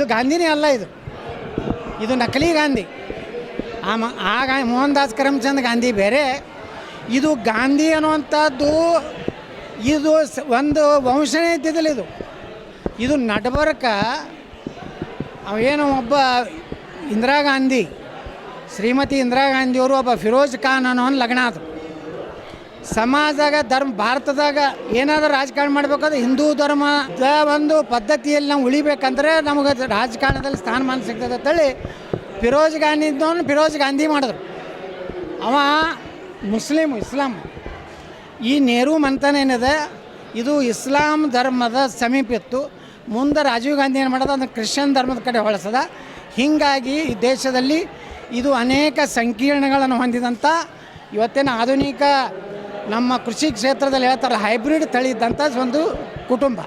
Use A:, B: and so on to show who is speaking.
A: ಇದು ಗಾಂಧಿನೇ ಅಲ್ಲ, ಇದು ನಕಲಿ ಗಾಂಧಿ. ಮೋಹನ್ ದಾಸ್ ಕರಮ್ಚಂದ್ ಗಾಂಧಿ ಬೇರೆ. ಇದು ಗಾಂಧಿ ಅನ್ನುವಂಥದ್ದು ಇದು ಒಂದು ವಂಶನೇ ಇದ್ದಿದ್ದಿಲ್ಲ. ಇದು ನಡಬರ್ಕ ಅವೇನು ಒಬ್ಬ ಇಂದಿರಾ ಗಾಂಧಿ, ಶ್ರೀಮತಿ ಇಂದಿರಾ ಗಾಂಧಿಯವರು ಒಬ್ಬ ಫಿರೋಜ್ ಖಾನ್ ಅನ್ನೋ ಒಂದು ಲಗ್ನ ಅದು. ಸಮಾಜದಾಗ ಭಾರತದಾಗ ಏನಾದರೂ ರಾಜಕಾರಣ ಮಾಡಬೇಕಾದ್ರೆ ಹಿಂದೂ ಧರ್ಮದ ಒಂದು ಪದ್ಧತಿಯಲ್ಲಿ ನಾವು ಉಳಿಬೇಕಂದ್ರೆ ನಮಗೆ ರಾಜಕಾರಣದಲ್ಲಿ ಸ್ಥಾನಮಾನ ಸಿಗ್ತದೆ ಅಂತೇಳಿ ಫಿರೋಜ್ ಗಾಂಧಿ ಮಾಡಿದ್ರು. ಅವ ಇಸ್ಲಾಂ. ಈ ನೆಹರು ಮಂಥನೇನಿದೆ ಇದು ಇಸ್ಲಾಂ ಧರ್ಮದ ಸಮೀಪಿತ್ತು. ಮುಂದೆ ರಾಜೀವ್ ಗಾಂಧಿ ಏನು ಮಾಡೋದು ಅದನ್ನು ಕ್ರಿಶ್ಚಿಯನ್ ಧರ್ಮದ ಕಡೆ ಹೊಳಿಸದ. ಹೀಗಾಗಿ ಈ ದೇಶದಲ್ಲಿ ಇದು ಅನೇಕ ಸಂಕೀರ್ಣಗಳನ್ನು ಹೊಂದಿದಂಥ ಇವತ್ತಿನ ಆಧುನಿಕ ನಮ್ಮ ಕೃಷಿ ಕ್ಷೇತ್ರದಲ್ಲಿ ಹೇಳ್ತಾರೆ ಹೈಬ್ರಿಡ್ ತಳಿ ಇದ್ದಂಥ ಒಂದು ಕುಟುಂಬ.